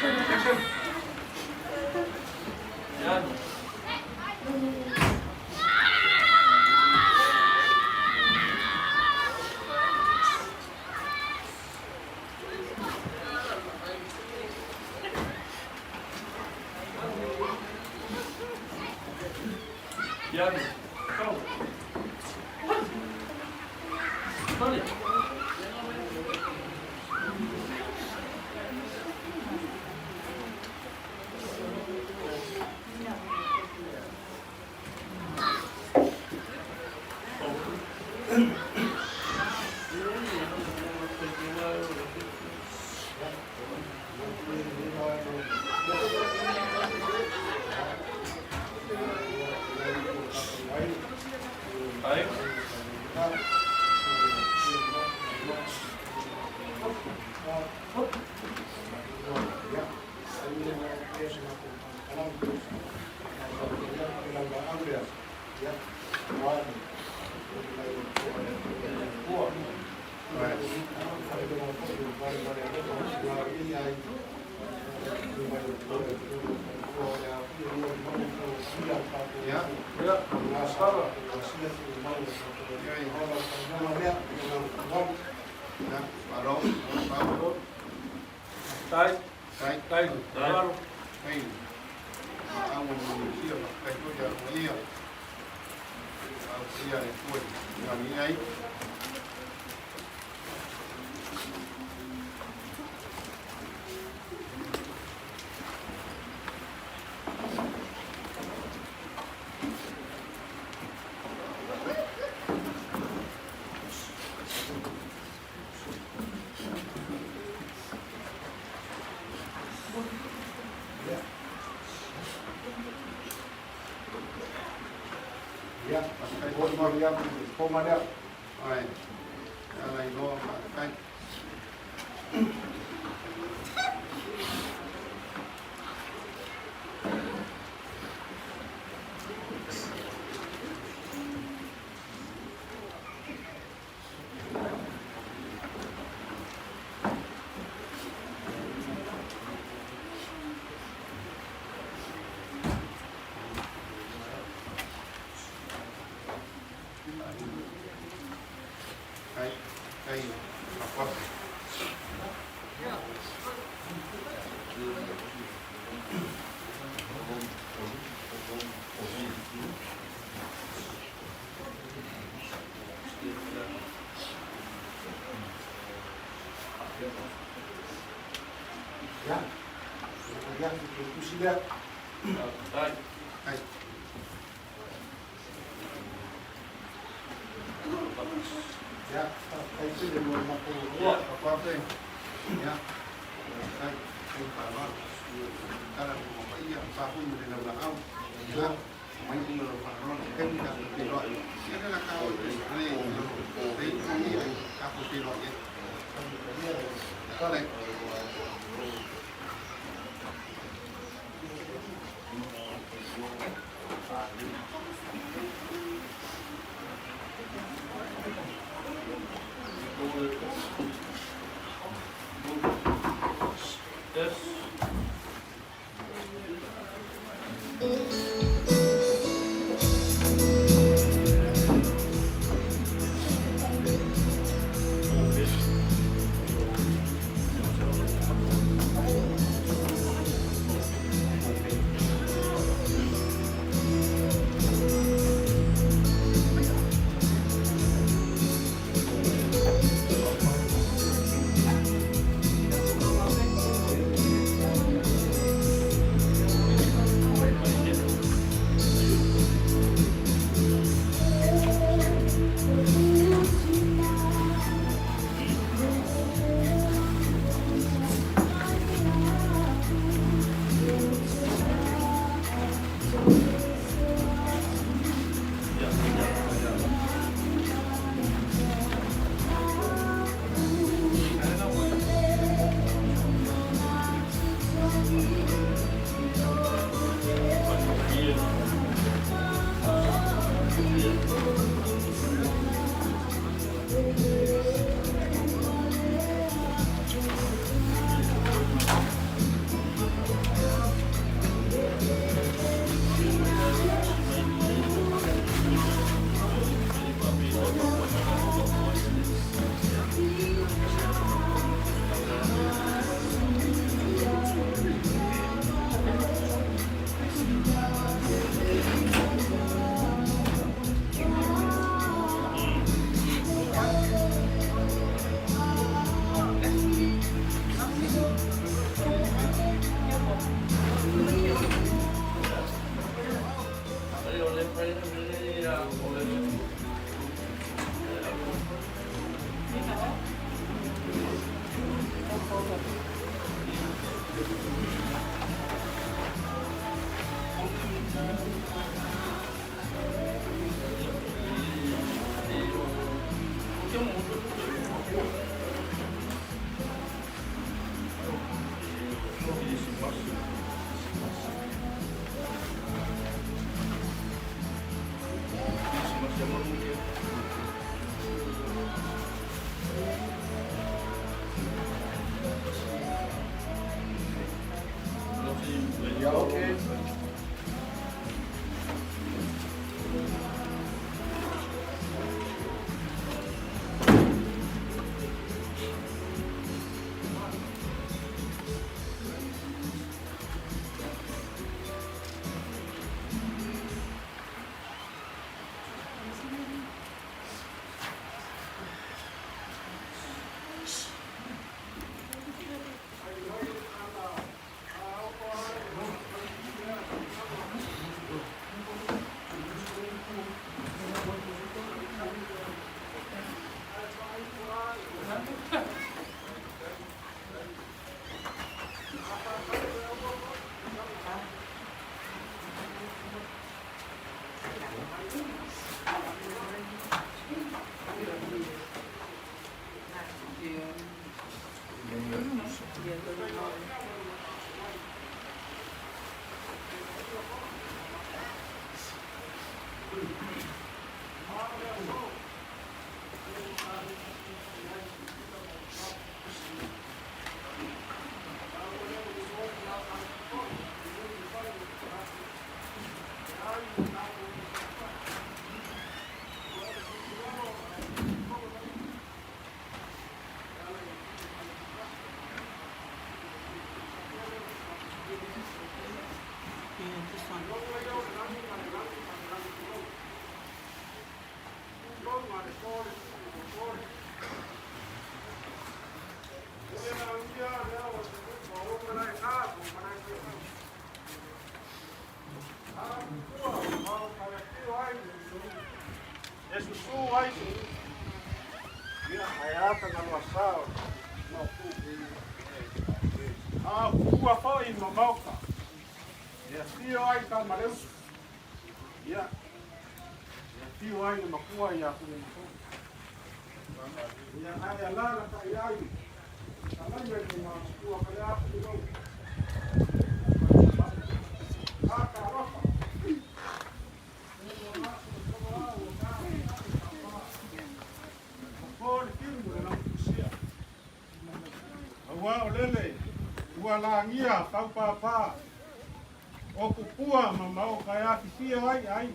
Action. Yan. Yan. Go. Balik. Baik. Ya, Ya. Sabar. ya, parou, parou, Tarik. sai, Tarik. Baru. aí, há manusia, pegou de harmonia, harmonia depois, e aí, Ya, Maria, Maria, aí, aí, nó, cái apa? ya, kemudian diskusi dia, Tarik. Aí, ya, itu di luar mampu. ya, apa tem? Ya, aí, tem para cara como bahia, papo de na Laos, ya, main di luar para tem kita pilot. Ya kan kau ini, ini aku pilot ya. Boleh. Yes. Ya, oke. Langia, kau papa, o kupua mamau kaya kisia ai,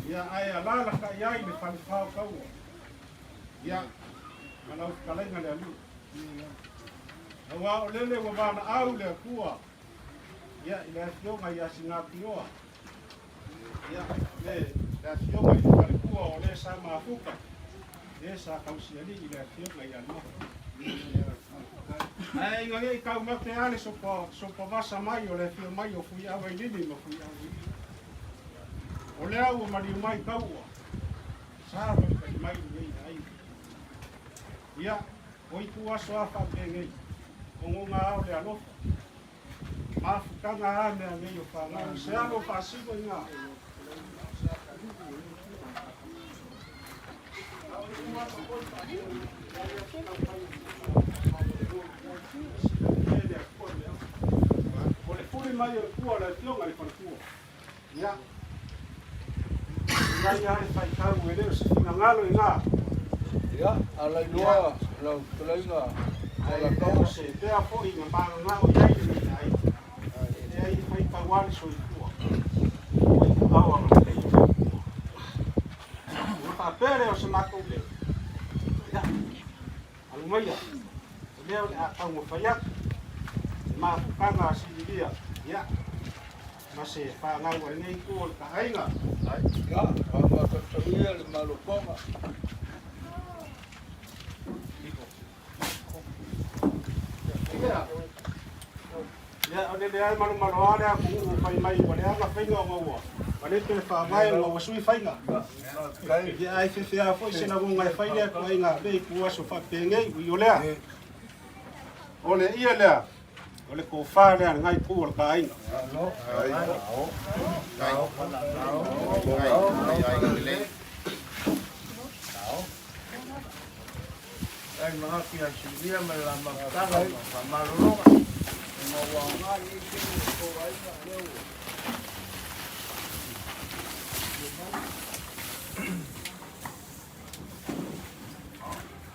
ya ai alala kaya ai le palfau kau, ya kalau kalai ngale alu, awa olele wabana au le kua, ya ile sio ngai asingapioa, ya le sio ngai kua ole sama afuka, esa kau siali ile sio ngai anu. Ai ngai kau mate ale sopo vasa mai o le fio mai o fui awa lili ma fui awa. O le au mari mai kau. Sa mai mai ngai ai. Ia oi tu aso afa ngai. O nga au le alo. Ma fukanga ane ngai o fa nga se alo fa sigo nga. Mai o kua la tionga le kua. Ya. Ya fai tau e leo se fina ngalo i ngā. Ya, ala iloa, la tulainga. Ala tau se tea fo i ngā pāna ngā o iai ni ai. E ai fai tauari so i kua. O i ka awa ma te i. Ua pāpere o se mātou leo. Ya. Alu maia. Leo le a tau mo whaiak. Mā pukanga siliria. Ya, masih pangal ini ikut kahai nggak? Ya, apa tersedia di Malukonga. Ya, ada dia malu-malu ada aku mai boleh apa fengo ngawa. Boleh tu famai ngawa sui fenga. Ya, ai fia foi sina ngai fenga ko inga be ku aso fa penge olea. Ole ia lea. Ole ko fare ngai pu ol kai. No. Ai. Ai mga kia silia me la makanga pa malulonga.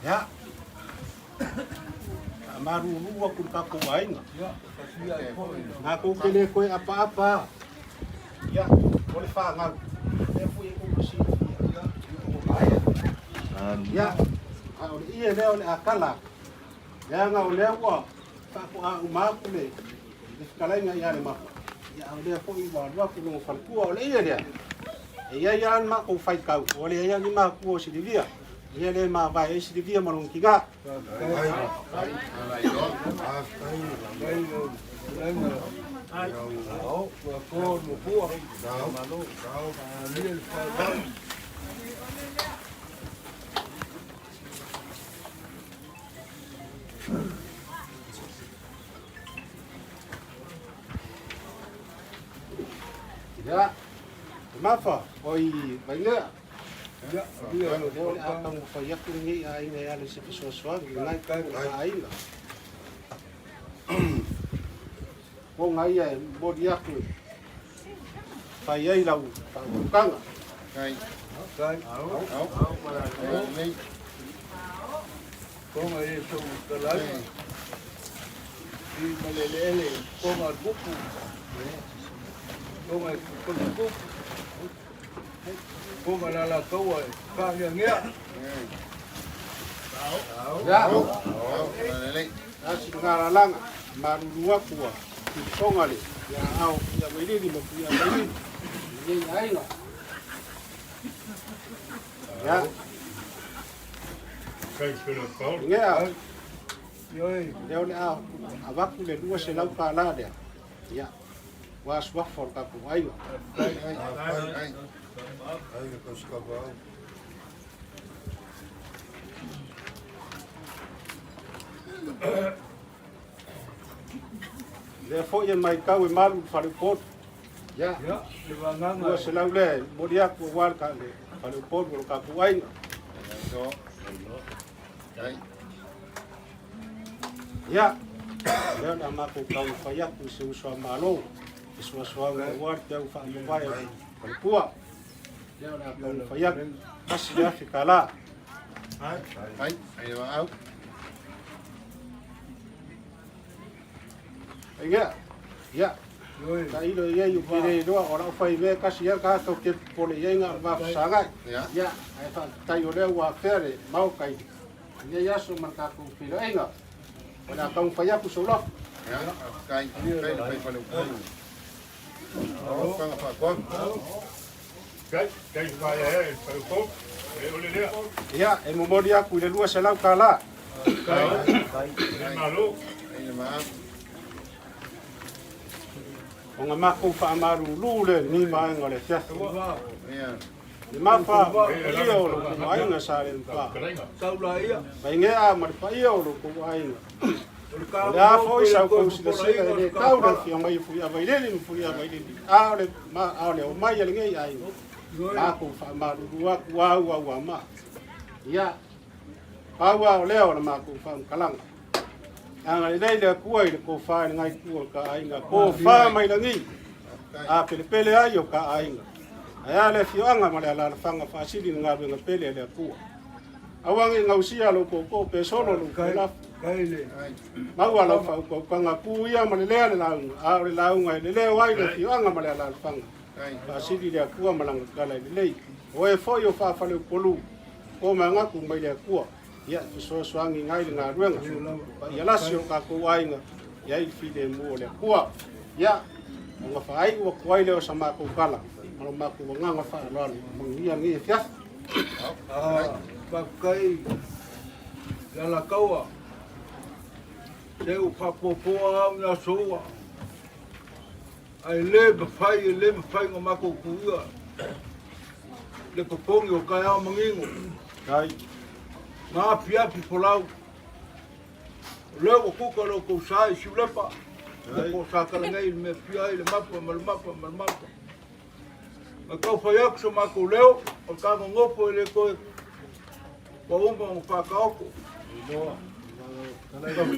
Ya. Maruru aku kaku aing. Aku kene koe apa-apa. Ya, boleh fangal. Dia punya kursi. Ya. Au iya leo le akala. Ya ngau leo aku umaku le. Sekali ngai ya le mak. Ya au dia ko iwa dua ku no fal ku le iya dia. Iya ya mak ko fai kau. Ole ya ni mak ku si dia. Iya le ma vai si dia marung kiga. Ya, kenapa? Oi, banyak. Ya, dia akan fayak ini aing ya le sesuatu ngai kai aing. Ko ngai ya bodi aku. Fayai lau, kang. Kai. Ni. Ko ngai so kalai. Di malelele, ko ngai buku. Ko ngai buku. Ko malala kau ai, ka ngia. Ya. Lele. Nasi ngaralang marua kuah. Tongali. Ya au, ya ini di ya ini. Ini aing. Ya. Kai pelo kau. Ngia. Yoi. Dia oleh abaku le dua selau kala dia. Ya. Was wafor kaku aing. Ai. Le foi mai kau e malu faripot. Ya. Ya, di bangang. Dua selau le modia ku wal ka le faripot ko kaku aing. Ai. Ya. Dia nama ku kau fayak ku seusua malo. Seusua ngawar jauh fa mbai faripua. Dia nak kau fayak asya fikala. Ai. Ai au. Enggak, ya. Yoi. Nah itu ya yuk pilih dua orang five kasih ka to ke pole ya nggak bab sangat. Ya. Ya, apa tayo le wa fere mau kai. Ya so marka ku pilih enggak. Pada kau faya ku solo. Ya. Kai. Kai paling pun. Oh, kang apa kon? Kai vai pelo kau. Oleh dia. Ya, mau dia ku le dua selau kala. Kai malu. Ai maaf. Onga mako fa amaru lule ni mai ngole tia. Ya. Ni mapa ia o lo mai nga sare pa. Sau la ia. Bainge a mar pa ia o lo ko ai. Ya foi sa ko si se le kau le fi mai fu ya vai le fu ya vai le. A le ma a le o mai le ngai ai. Mako fa amaru wa ma. Ya. Pa wa le o mako fa kalang. Ang dai le kuai le ko fa ngai ku ka ai nga ko fa mai langi a pele ayo ka ai nga aya le fianga ma le la fanga fa sili nga nga pele le ku awangi ngau sia lo ko pe solo lo ka la Kai le. ma wa la fa ko nga ku ya ma le le la a le la nga le wai le fianga ma le la fanga fa sili le ku ma lang ka le o e fo yo fa le polu ko ma nga ku mai le ku ya so ngai nga ruanga ya la sio ka ko ai nga ya i fide mo le kuwa ya nga fa ai wa ko ai le sama ko kala ma ma ko nga fa lo ngi ngi fia Pakai lala kaua. Seu papopoa na soa. Ai le fai ngomako kuia. Le popongi o kai au mangingo. ai Ngā piapi polau. Leo kuka lo ko sai si lepa. Ko sakala ngai me pia ile mapa mal mapa. Ma kau fayak so mako leo o ka ngopo ile ko ko umba mo pa ka ko.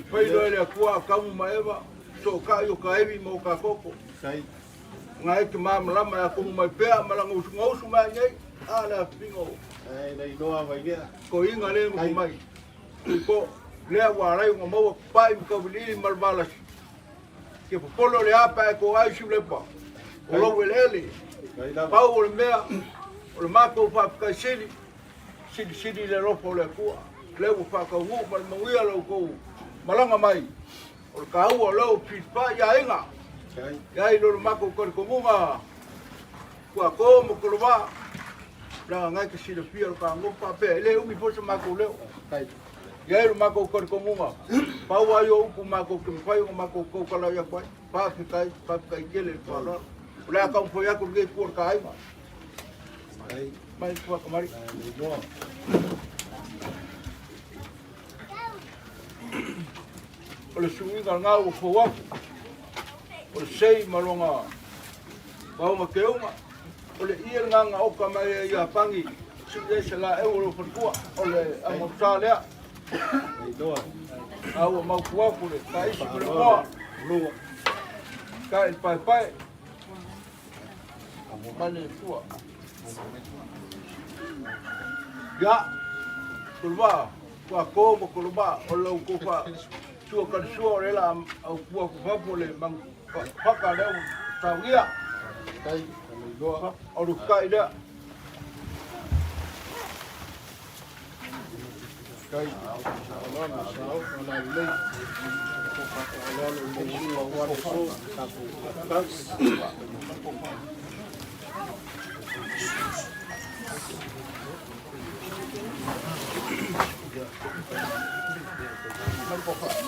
Pai do ile kuā kamu maeva so ka yo ka evi mo ka koko. Kai. Ngai ke lama ya ko mai pea malanga usu mai nei. Ala pingo. Nei noa vai gea. Ko inga le mo mai. Ko le wa rai ngo mo pai ko vili malbala. Ke polo le apa ko ai silepa. O lo welele. Pau o mea. O mako fa ka sili. Sili le ropo le kua. Le wo fa ka wo mal mangia lo ko. Malanga mai. O ka u o lo pipa ya inga. Ya i lo mako ko ko munga. Kua ko mo ko ba. La ngai ke sila pia ka ngo pa pe le umi po mako le. Ya i lo mako ko ko munga. Pa wa yo ku mako ke pa yo mako ko ka la ya pa. Pa kai kele pa la. La ka fo ya ko ge por ka ai ma. Mai ko ka mari. Ole sui ga nga o fo wa. Ole sei malonga. Ba ma ke uma. Ole ia nga o ka mai ia pangi. Sile sala e o fo ku. Ole a mo sa le. Ai doa. Au ma ku wa ku le kai si ko lo. Lo. Kai pai. Mane tua. Ya. Kulba. Kwa como kulba o lo ku fa. Sua ka sua rela au ku fa pole mang paka le tawia. Kai doa. O lu kai da. Kai. Ona sao ona le.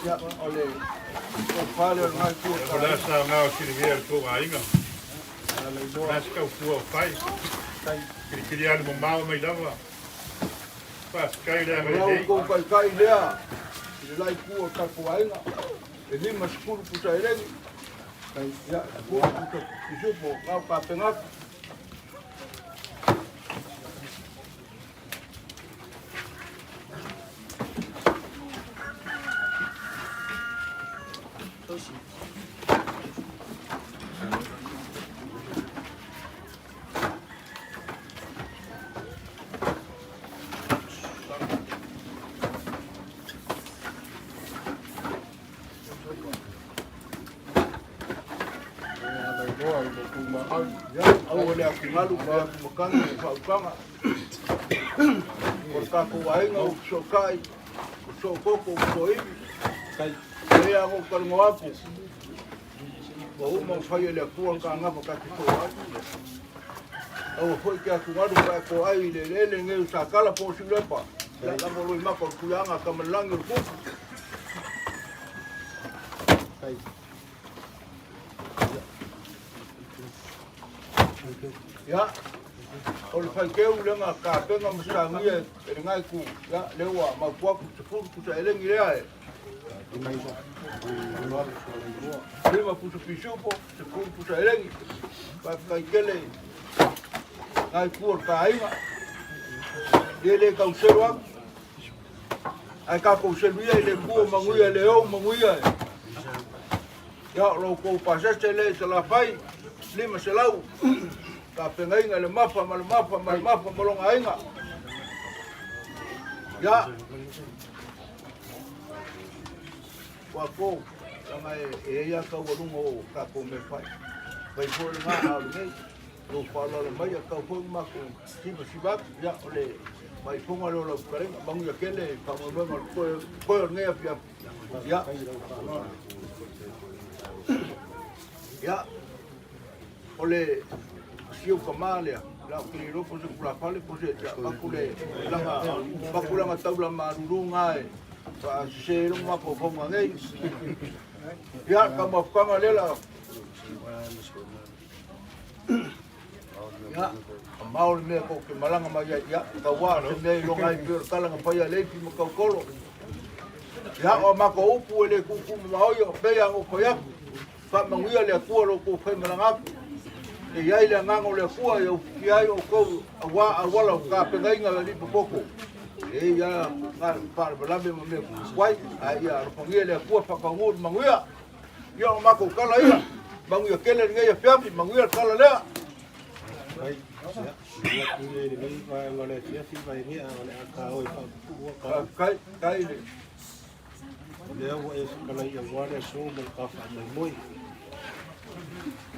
Ya, oleh, kepala ngai tu. Ola sa ngau sirvier ko ainga. Nas ka fu fai. Kiri anu mo mau mai lava. Pas kai le mai Kalau dei. kau kai dia, lai ku ka ku ainga. Ini maskul puta eleng. Ya, ku puta isu kau ka tengah. Ya, awalnya aku malu kalau aku makan kau Kalau aku ainga sokai, sokoko soibi. Kai aku kalau ngapu. Bau mau fai le aku ka ngapa ka tu aku. Au foi que aku malu ka ko ai le ngeu sakala po silepa. Ya la mo lo mako kuanga ka melangi ku. Kai. Ya, kalau fakir ulang kape ngam sangi dengan ku, ya lewa makwa ku sepuluh ku saya lengi leh. Lima ku sepisu po, sepuluh ku saya lengi. Pakai kele, ngai ku kai ma. Dia le kau seruak, ai kau seruia le ku manguia leo manguia. Ya lo ku pasal sele selafai, lima selau. Kapengai ngale mapa malonga ainga. Ya. Wako sama ya ka wolungo ka ko me fai. Bai ko nga ha le lo palo le mai ka ko ma ko sibak ya ole bai ko ngalo lo kare bangu ya kele ka mo mo ko nge ya. Ya. Ole siu kamalia la kilo po se kula pale po se bakule langa taula marurunga pa se ma po po ngai ya kama kama lela ya mau me ko ke malanga ma ya ka wa me lo ngai per kala nga pa ya le pi mo ka kolo ya o ma ko upu le ku ma yo pe ya ko ya pa manguia le ku lo ko fe malanga e ia ile ngango le fua e kia o ko awala ka pengai ngala li poko e ia nga par balabe mo me kwai ai ia ro ngie le fua pa ka ngul manguia Ia o mako kala ia. Mangu ia kele ni ia piapi, mangu ia kala lea. Ai, ya kule ni mai vai ngole tia fi vai ni ole aka oi pa ku ka. Kai le. Le o e kala ia wale so mo ka fa mai moi.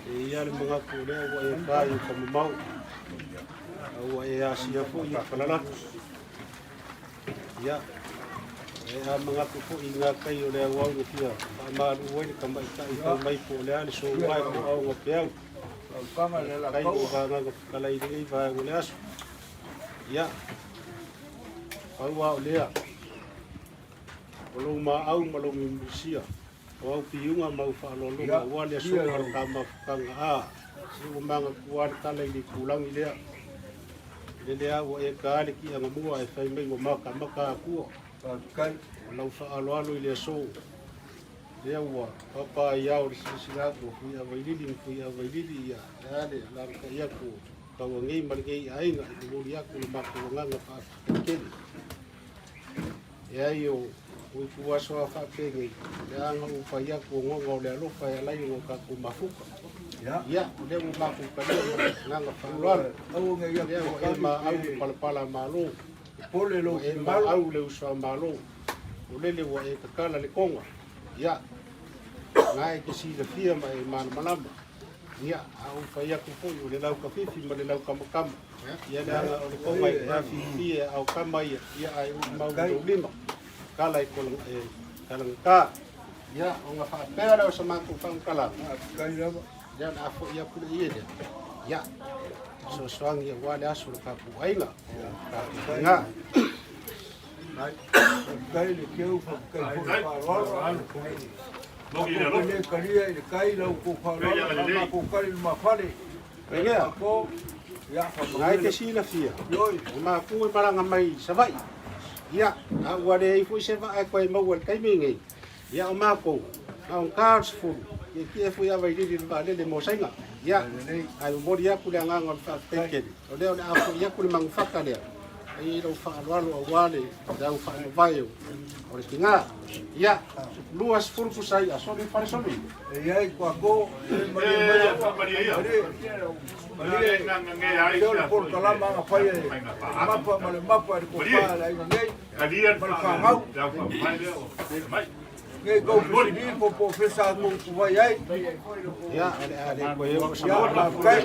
E ia le mga ku le o e ka i ka mau. O e asia fu ia kala la. Ya. E a mga ku fu inga kai o le wa o tia. Ma lu o le ka mai ka i mai fu le ale so mai ko au o pe. Kama le la Kai kau. o ka nga kala i dei vai ngole aso. Ya. Au wa lea. Olo ma au ma lo misia. O au piunga mau fa lo lo wa le so ka ma kanga a. Si o manga kuar tala i kulang i lea. Le lea o e ka ale ki anga mua e fai mai o maka maka kua. Kai. O lau fa alo alo i lea so. Lea ua papa i au le sila ko fui a vailili fui a vailili ia. Ale la ka ia ko. Ka o ngei ma ngei ainga i ko ia ko maka nganga fa kele. Ia yo ui kuwaso a whapenge, le anga uwhaia kua ngonga o le alofa e alai o ka kumafuka. Ia, le u mafu kalea nganga whanuara. Au nge ia Le o e ma au palapala malo, pole lo e ma au le usua malo. O lele wa e kakala le konga. Ia, ngā e ke sila fia ma e mana malama. Ia, au whaia kupoi o le lau ka fifi ma le lau kamakama. Ia le anga o le konga e a fifi e au kama ia ai mau le lima. Kala i kolang e kalang ka. Ia, o ngā whaapea leo sa māku whangkala. Kai lava. Ia, nā fo ia kule ia lea. Ia, so soangi ia wale aso le ka puainga. Ka ngā. Kai le keu fa kai fa wala. Mogi le lo. Le kalia le kai lau ko fa wala. Ma ko kai ma fale. Ngea, Ko ya fa ngai ke sila fia. Yoi. Ma ku e maranga mai sa vai. Ia, a wale i fu se va ai koe mau kai mingi. Ia o mako. A un cars full. Ia ki e fu ia vai diri ba le mo sainga. Ia, ai mori ia ku le nganga fa teke. O le a fu ia ku le mang fa ka le. Ai lo fa lo wale, da fa no vai. O le tinga. Ia, luas full ku sai a so le fa so le. E ai ko ko. Maria. Maria nganga nge ai. Yo le por kala ma fa ye. Mapa ma le mapa ko fa la ngai. Kalia fa ngau. Da fa mai le. Mai. Ngai ko ni po fesa ko vai ai. Ia, ale ko eu sa Ya ma kai.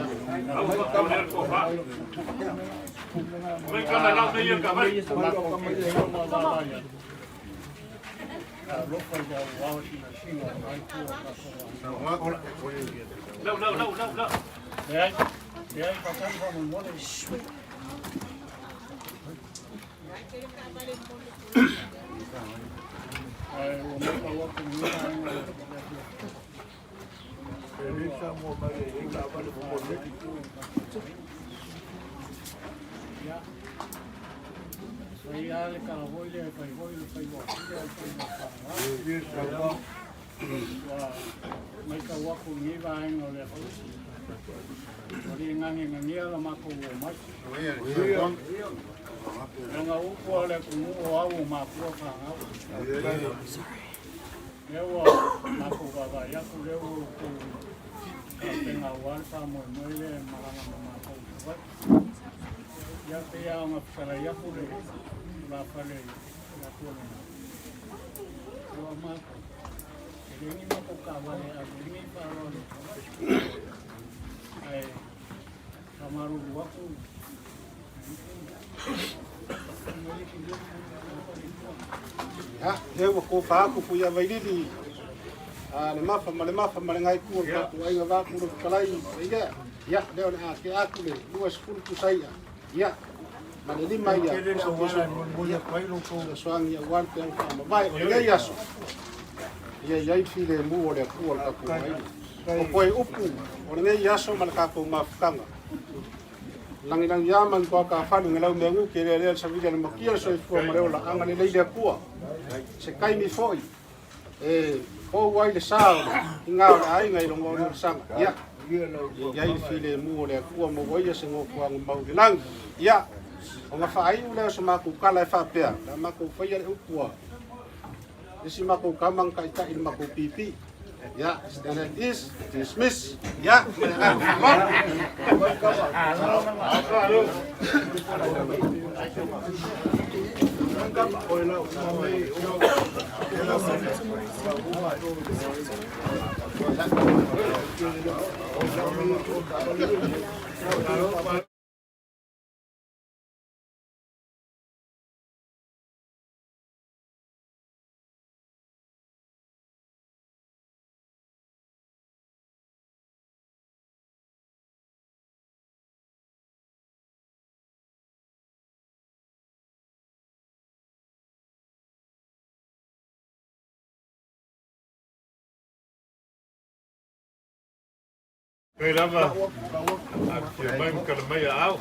Mai kana la me ia ka mai. No. Ia, pasan fa mo mole. Ai, o meu falou comigo, Elisa mo ma ye la ba le mo le. Aí ale ka voi le fai voi. Mai ka wa ko ni va en ole ho. Ori ngangi ala ma ko mai. Nga u ko le ku o au ma ko ka nga. Eu ma ko va ya ku le u ko tenga wa sa mo le ma ko. Ya te ya nga para ya ku le la fale la ko le. O ma ko. Ini ma ko ka va le a ni pa ro. Ai kamaru wa ku. Ya, eu ko fa ko fu ya vailili. Le mafa male ngai ku ko ai va ku kalai. Ya, leo na ke aku le duas furu ku sai. Ya. Mane lima ya. Soang ya wan pe ka ma vai o le yaso. Ya file mu o le ku o ka ku ai. O poi upu o le yaso mal ka ko mafkanga. Lang yaman ko ka fanu ngelaw mengu ke le sa vida le makia so fo mareo la anga le le kua se kai mi foi o wai le sao inga ai ngai lo mo sang ya ya i file mu le kua mo wai se ngo kwa mau lang ya o nga fai le so ma ku kala fa pe la ma ku fa ya ukua isi ma ku kamang kai ta il ma ku pipi Ya, stand is dismiss. Ya, silakan. Kaya lama, at yung may kalamay ao.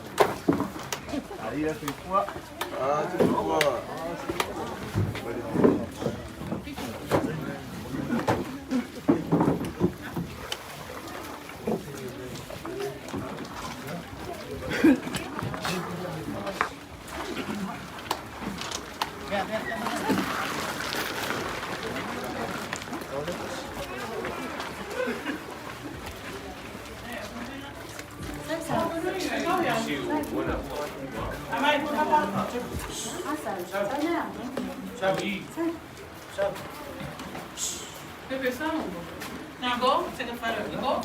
Nigo, segunda-feira, Nigo,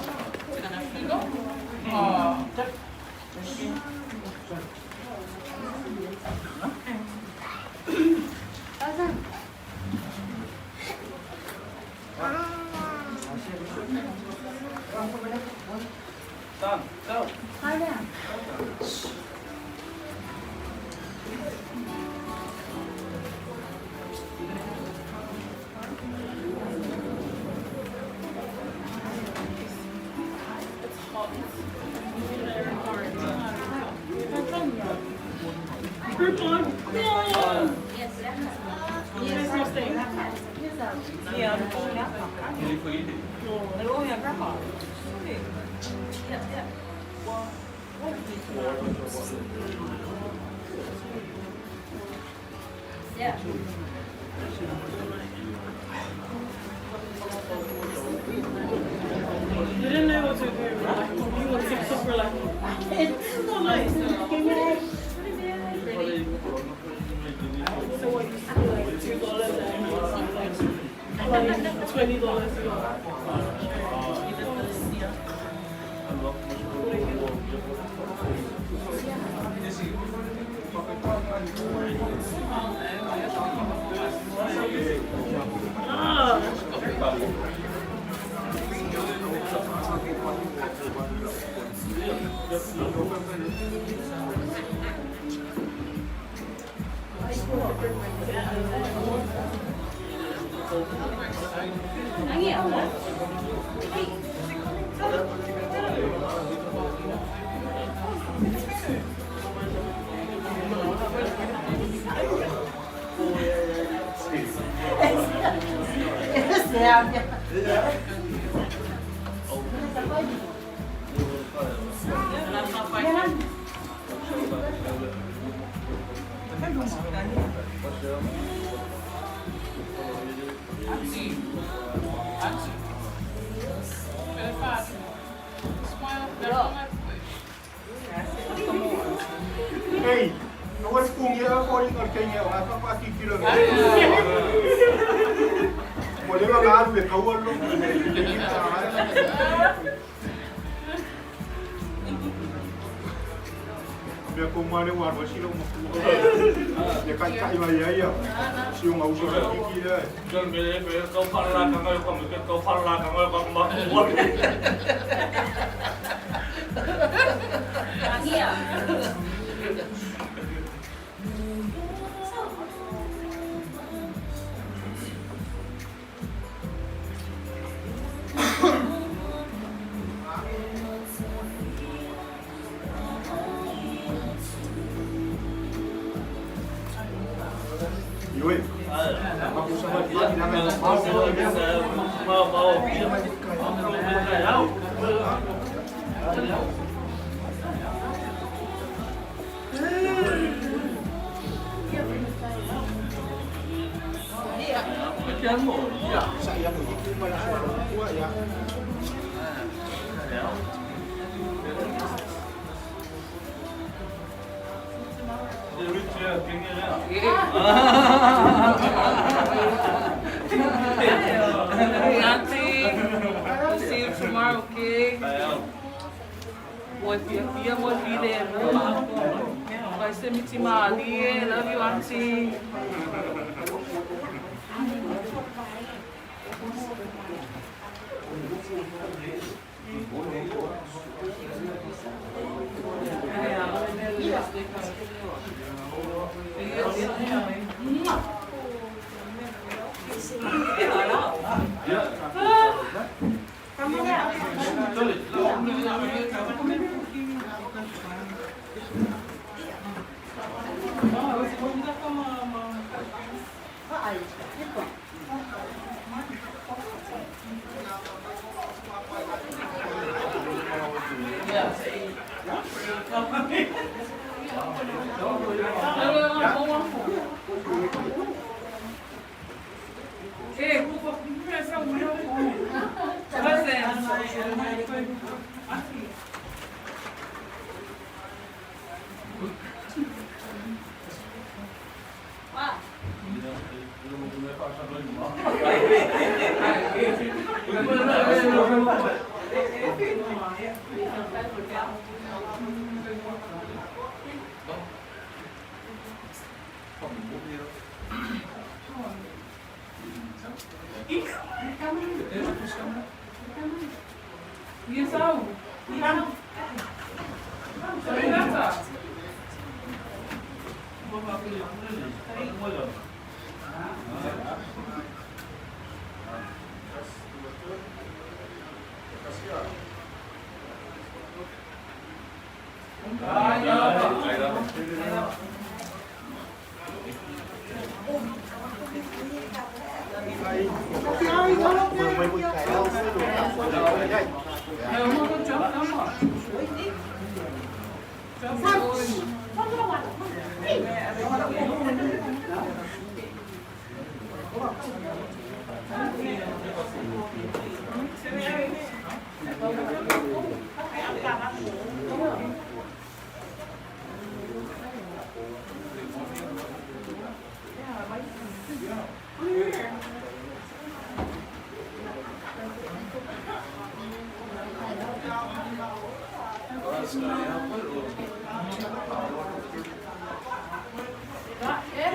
segunda-feira, Yeah. You didn't know what to do. Like, you were TikTok for like, it's not nice. So what you see like $2 and like $20. Hey, no es cumbia por el norteño, apa pasti kilo. Boleh makan be kawal lo. Be ko mane war ba silo mo. Ya kai kai ba ya. Sio ngau so kiki dah. Jangan bela kau parla kangai kau parla kangai kau buat. Lagi ya. Yoi. Aku sama dia jangan mau. saya pada suara tua ya. Hey, Auntie. We'll see you tomorrow, okay? Boy, Pia will be there. Vai ser mitima ali. Love you, Auntie.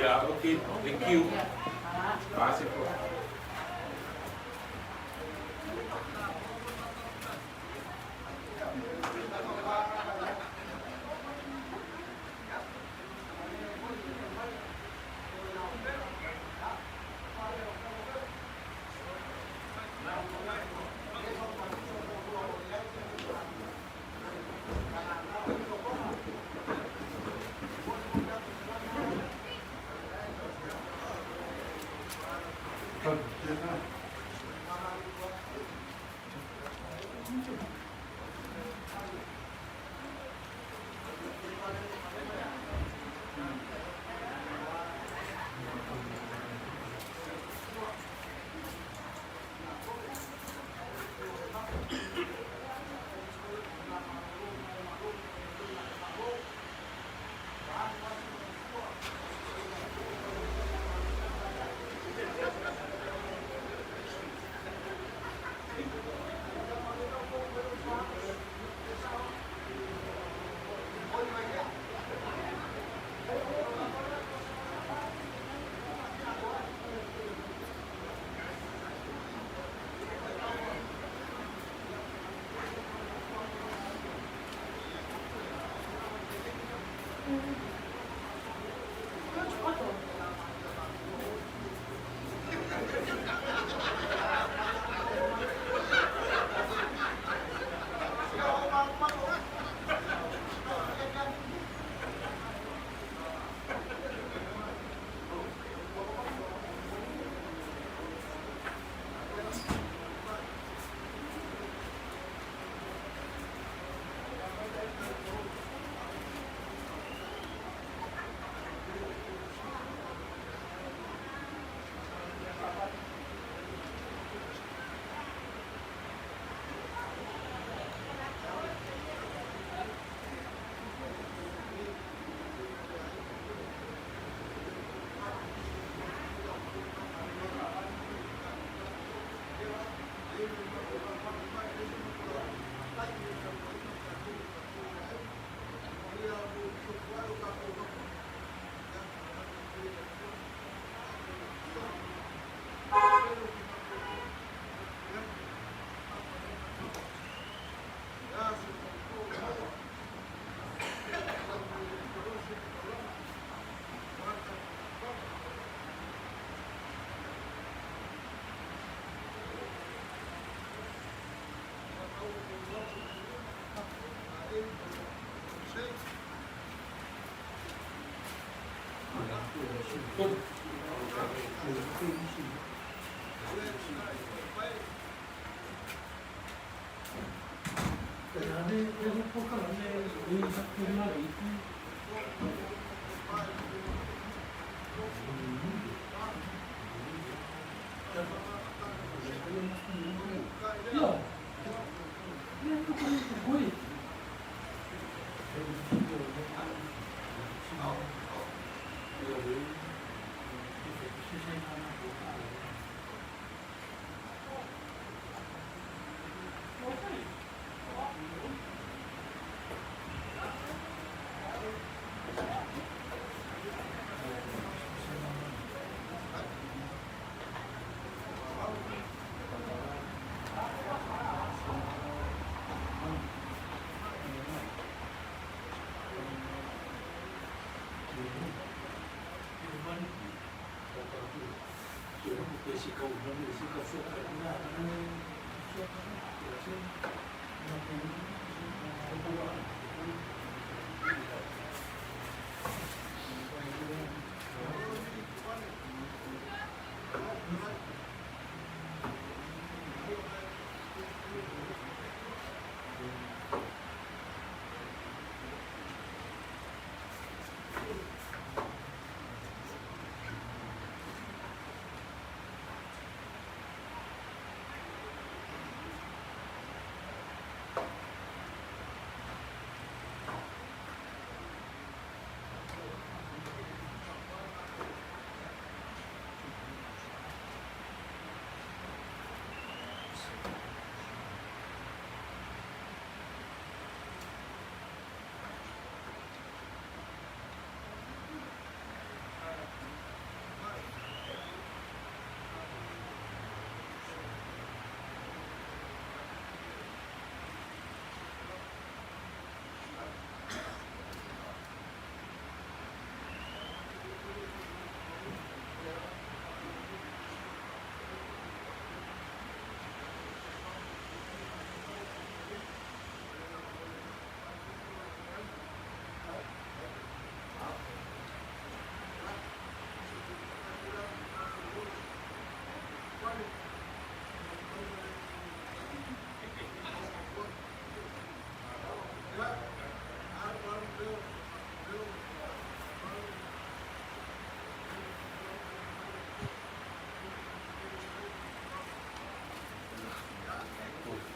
Ya, oke, thank you. Makasih, Bro.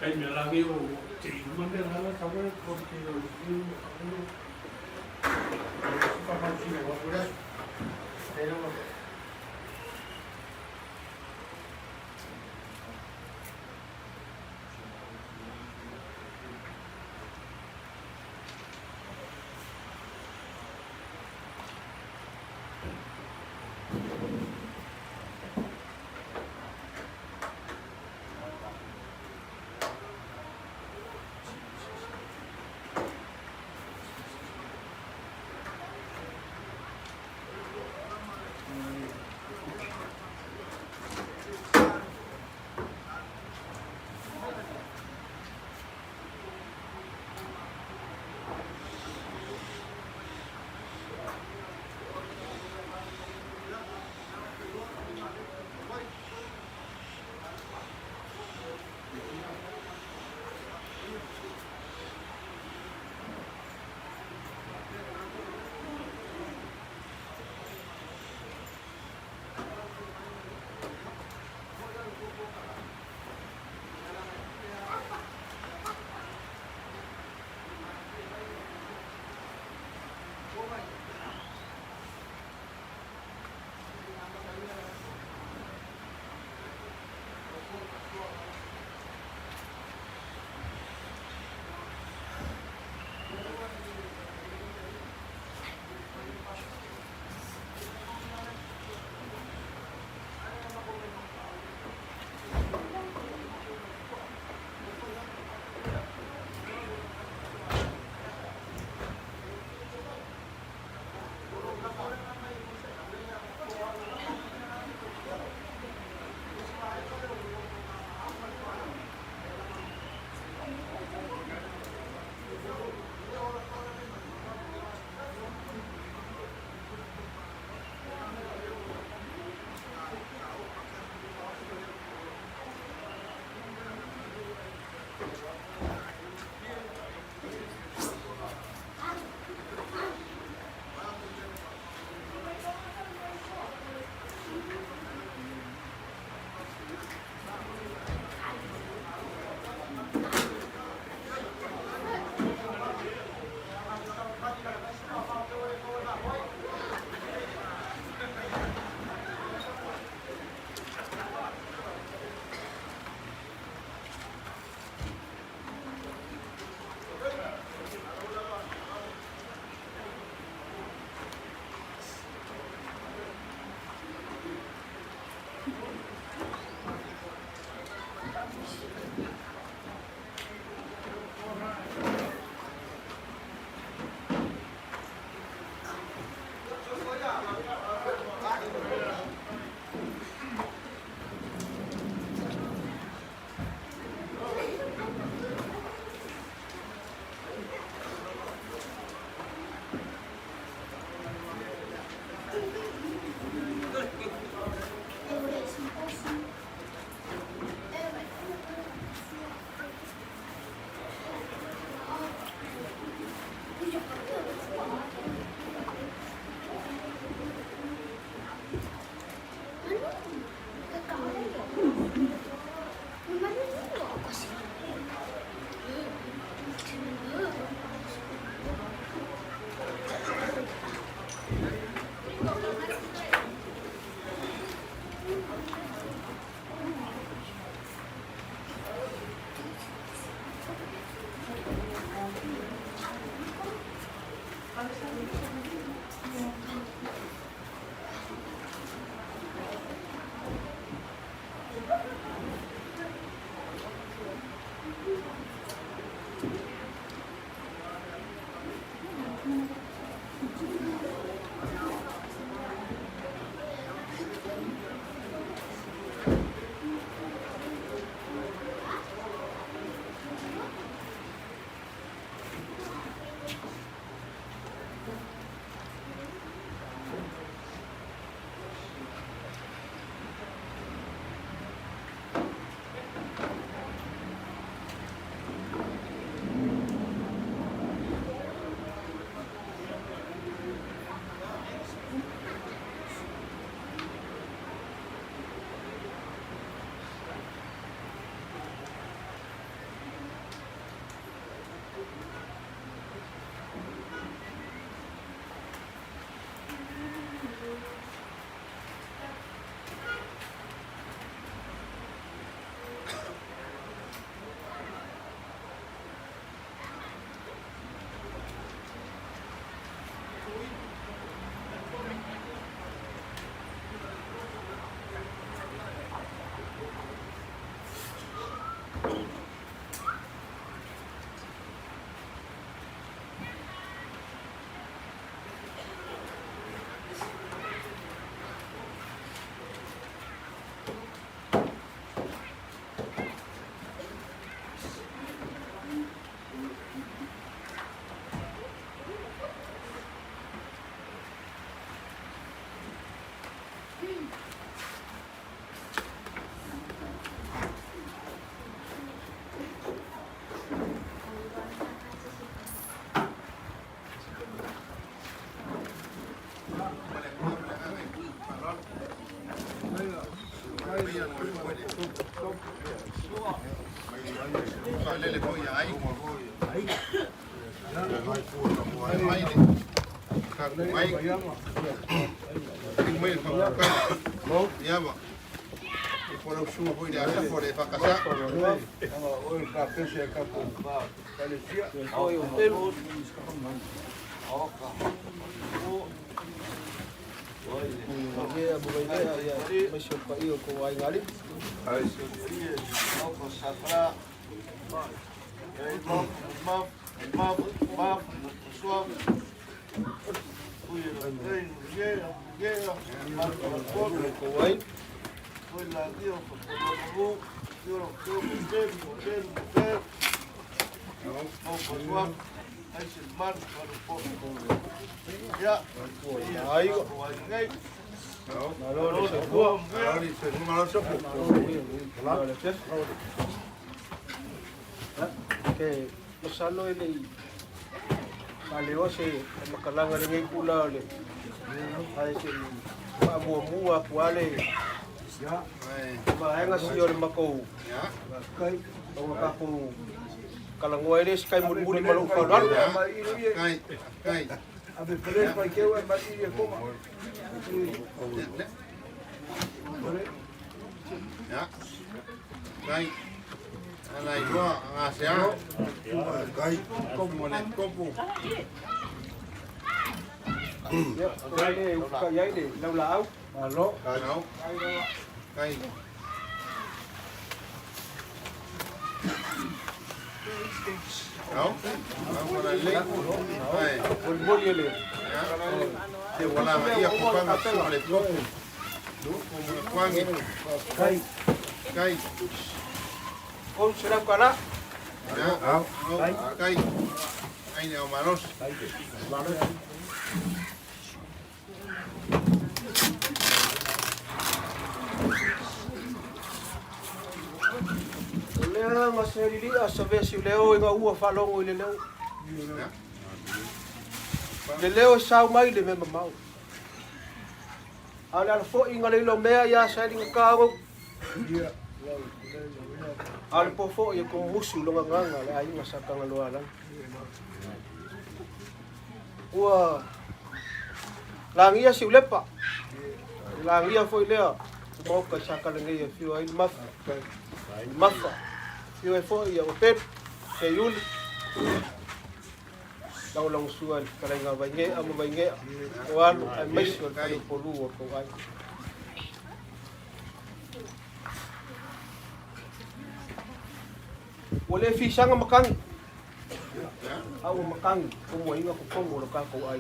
Ay, me la veo, sí, mande la saber porque Lele foi ai. Mai ni. Ka mai. Mai fa ka. Ya ba. Por o sumo foi da asa por fa casa. Oi, café se acabou. Parecia. Oi, o pelo. Dia bukan dia ya masuk ke iyo ko ay ngalip. Ay siyempre ko sakra. Maf suam. Uy, ko ay. Uy, la dio ko. Suam. Ay silman po. Ya. Ay ko. Malo sa buwan. Ari sa malo sa buwan. Okay, masalo ini kaleo se makalanga ringi kula le. Ay si mua kuale. Ya. Mahenga siyo mako. Ya. Kai ako kalangwa ini kai muli malu falar. Kai. Abe pele pa kewa mati ye koma. Ya. Kai. Alai gua ngasya. Kai. Komo ne kopo. Ya, kai kaya ini lau. Halo. Kai. Para le. Ai. Bolbol ye le. Ya. Te wala ia kupanga le kopo. Como kwangi. Kai. Kau serap kana? Ya. Kai. Ai ne manos. Lea maseri li asabe si leo inga ua falongo ile leo. Le leo sau mai le mema mau. Ala fo inga le lo mea ya sa ringa kawo. Ala po fo ye ko musu lo nganga le ai masaka ngalo ala. Ua langia si ulepa. Langia fo ile. Mo ka saka le ngai fiu ai mafa. Fiu e fo ia o pep ke yuli. Long suan kalenga bange amo bange wal ai mais ko polu ko ai. Wale fi sanga makang. Au makang ko mo inga ko pongo ka ko ai.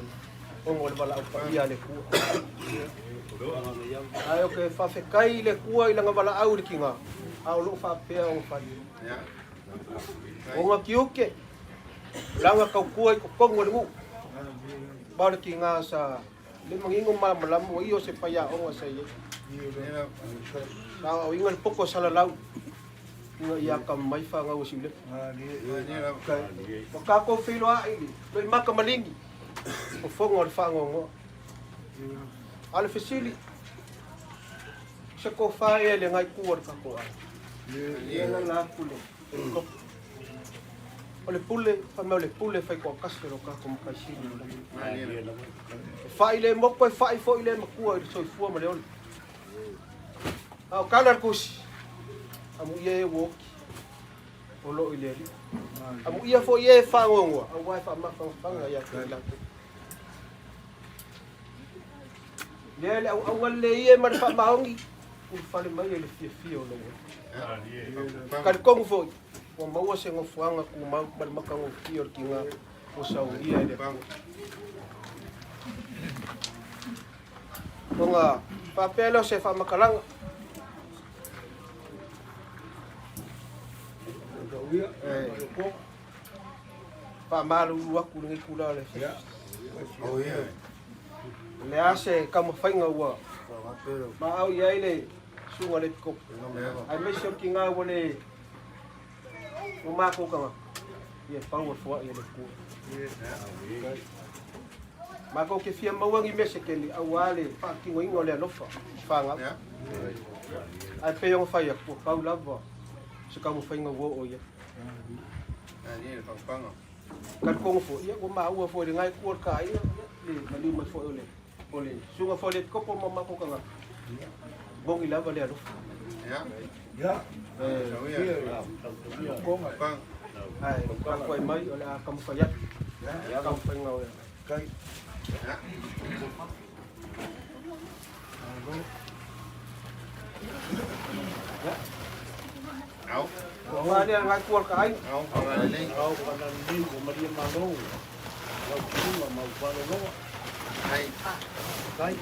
Pongo bala pa ia le ku. Ai okay fa fe kai le ku ai langa bala au kinga. Au lo fa pe au fa. Ya. O kiuke. Langa kau kuai ko pongo le mu. Ba kinga sa le mangingo malam mo iyo se paya o sa ye. Na o ingal poko sala lau. Ia ka mai fa nga usile. Ko ka ko filo ai. Lo maka malingi. O fongo le fa ngo. Ala fesili. Se ko fa ele ngai ku or ka ko ai. Ia la pule. Ole pule, fa me ole pule fa ko kasero ka ko ka sini. Fa ile mo ko fa fo ile mo ku so fu mo le ole. Au kala kusi. Amu ia wo olo ile ri amu ia fo ia fa ngwa au wa fa ma fa ya kila le au le ia ma fa maongi u fa le mai le fi olo ka ko fo o ma wa se ngofuanga ku ma ma ka ngo fi or kinga o sa u ia le nga papelo se fa makalanga pa malu aku ngi kula le. Oh iya. Le ase kama fainga wa. Ma au ia ile sunga le ko. Ai me sho kinga wole. O ma ko kama. Ia power fo ia le ku. Ma ko ke fia mawangi me se keli au ale pa kingo ingo le lofa. Fanga. Ai pe yo fa ia ko paula va. Se kama fainga wo o ia. Ini pang-pang. Kan kong fo ia ko maua fo de ngai kuat kai le mali ma fo ole sunga fo le ko po mama ko kanga bong ila ba le ro Ya. Ya. Pang. ai ka ko mai ole kam fa ya ya kam fa ngau Kai. Ya. Áo. wa le ngai kuat kai Áo còn là lên. Kau panan ni ko Maria Malo. Kau cuma mau pada lo. Hay. Kai.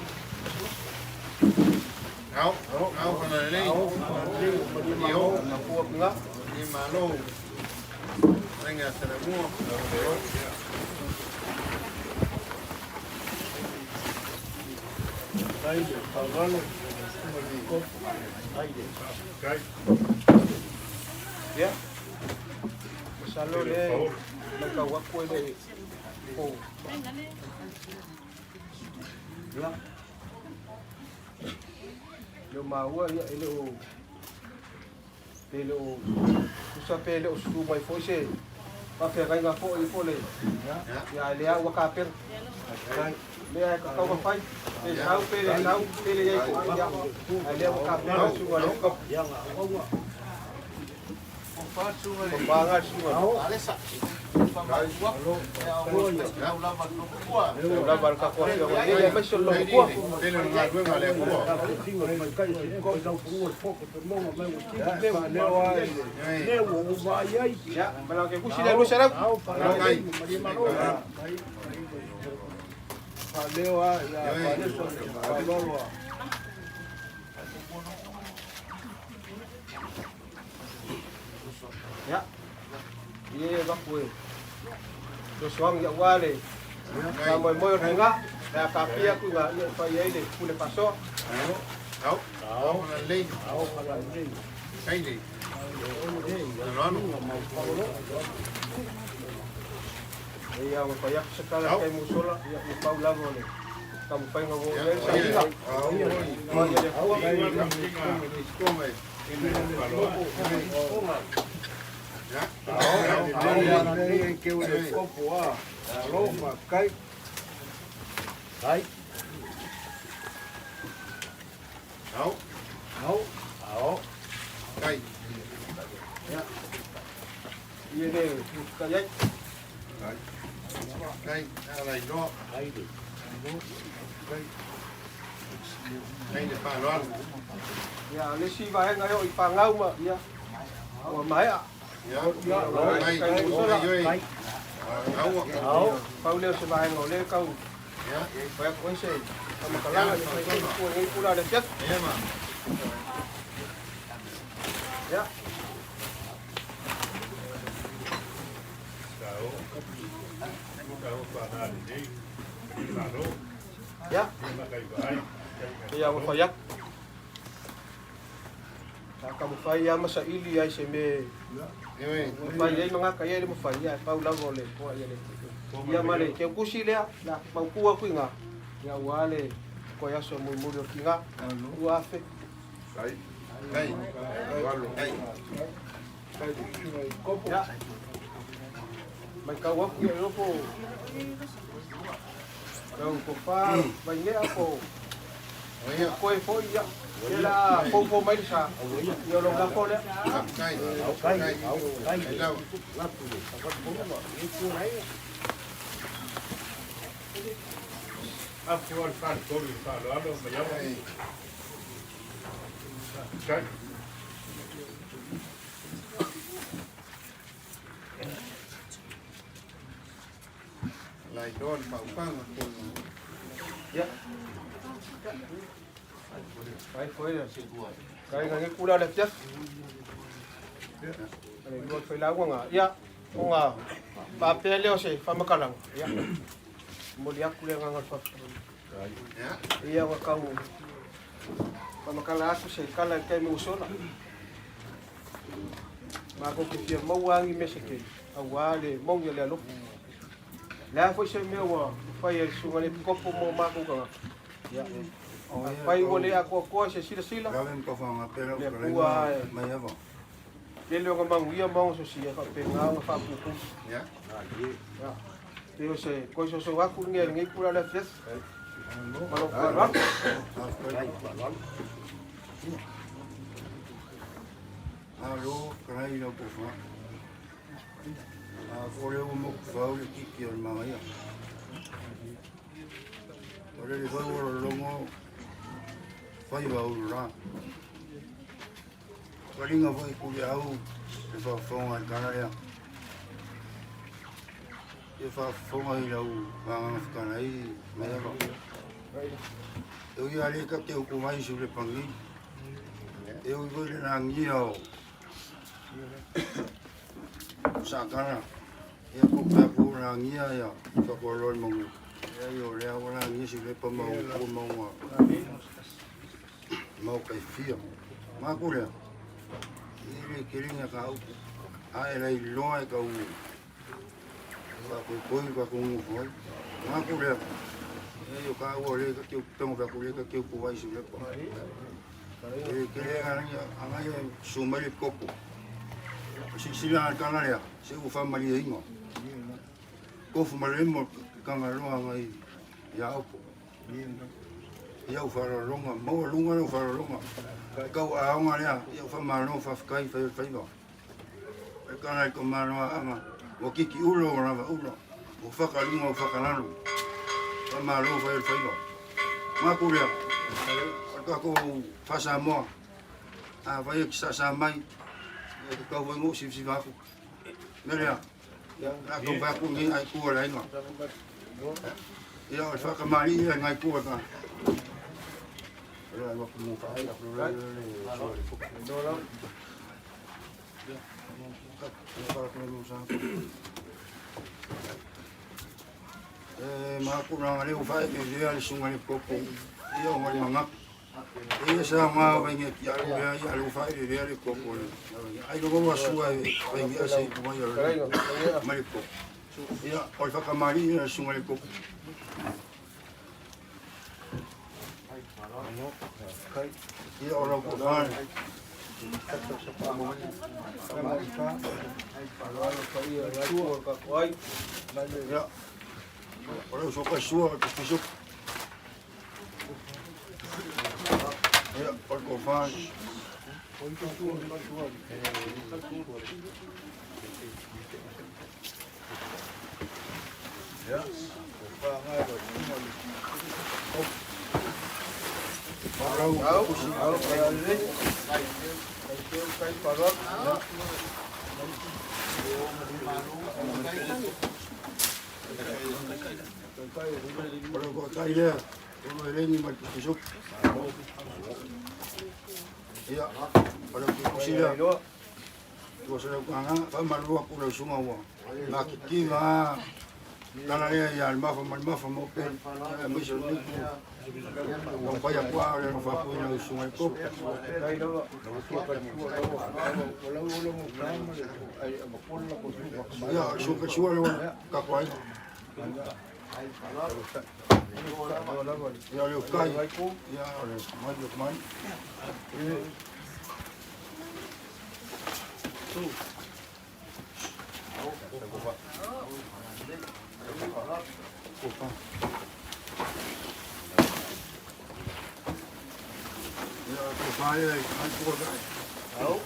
Áo. Áo còn là lên. Kau panan ni ko Maria Malo. na kuat nga Đi mà lô. Anh nhà sẽ là mua. Kai de pagano. Ko. Kai de. Kai. ya salo le na ka wa ko le ko ya lo maua ya ele o usa pele o su mai foi se pa fe ga nga fo le ya le a wa ka per le a ka ka fai le sau pele ya ko ya le wa ka per su wa le ko Yang awak. pembangan semua laban ka ko yo ni ya meso lo ko Pelo no más luego le jugó. ya malang ke kusi le sarap ya ye ba ko do suang ya wale na mo mo ringa na ka pia ku nga ye fa ye le ku le paso Áo. Áo còn là lên. Cái gì? Nó ya mo pa ya sekala kay musola ya mo pa ulang ole kamu pa nga wo le sa ila mo ye le ko Ya. Que o copo a Roma cai. Cai. Áo. Áo. Áo. Cái. ye le ka ya Cái. Này nó. Cai đi. Cái để pha loan. ya le si ba nga yo ipangau ma ya o mai a Ya. Cái. Cái musola yo. Áo. Áo. pa le si ba nga le kau Ya. pa ko se kama kala ya ko ngi pula le chat Em à. ya Kau panan ni. Malo. ya Kai bai. ya mo fayak kamu fai ya masa ili ai se me Em fai ai mga kaya mo fai ya pa ulang ole ko ya le ya male ke kusi le la pa ku ku nga ya wale ko ya so muy muy kinga wa fe Cái. Cái. ya mai ka wa ku yo po Đâu có pha bánh lẽ cổ quay phôi ya đây là phô mấy sa nhiều lòng lắm phôi đấy Cái. Cai. Cái. Cai. Cái đâu? After all, fun, go to Palo Alto, me llamo. Kai. Lại đón phẳng phẳng. ya cái phôi là cái cái cú đao đẹp chứ cái luôn phải lá quăng à ya quăng à bà pe leo sẽ pha makalang ya một liak cú leo ngang phật Ya. ya wa kau pha makalang aku sẽ kala cái mu sona mà có cái việc mau wangi meseke awale mong ya lelo la foi se meu fai sunga le kopo mo mako ka ya fai wole ako ko se sila sila Gawin ko fa nga pero Le kare kuwa, may abo. Ele o mang ia mau so sia ka penga o fa pu. Ya. Ya. Teo se ko so aku ngi kula la fes. Malo ka. Alo, krai no po fa. Ore o mo fa o ki o ma ia. Ore le fa o longo fa i va o ra. Kalinga foi ku le au e fa fonga kana ia. E fa fonga i au nga kana i me ba. Eu ia ali ka te ku mai su le pangi. Eu vou na ngia sakana ya ko pa ko na ngia ya ko ko lo mo ya yo le au na ngia si le pa mo ko mo ka fia ma ko le ile kiringa ka au ai lai lo ai ka u ba ko ba ko mu foi ma ko le yo ka o le ka ke tong ba ko le ka ke ko vai si le pa ele anga sumali kopo si sila kana ya se u fa mali ingo ko fu mali mo kanga lo anga ya opo ya u fa longa mo lunga no fa longa ka u anga ya ya fa mano fa kai fa no kana ko mano ama o kiki ulo na ulo o fa ka lunga o fa kana lo fa mano fa no ma ku ya ko fasa mo a vai que sa mai ko vai mo si va ku mera ya ko va ku ni ai ku la no ya fa ka mari ngai ku ka ya mo ku fa ai ku la do la ma ku na le fa e le al sunga ni popo io mo manga e sa ma venga ya ya lo fa e le popo ai lo go sua e venga se mo yo ma le popo ya o fa kamari e sunga le popo ya o lo ko fa ya ora so ka sua ka fiso ya por ko fa ya Kalau kau tak ada, kalau ada ni macam besok. Ya, kalau kau sila, kau sudah kanga, kau malu aku dah semua wah. Nak kira, kalau dia yang maaf mau pen, mesti ni. Kau payah kuah, orang fapu yang semua itu. Ya, suka suara kakuai. Ya le kai ya le mai tu ya tu pai ai tu gai au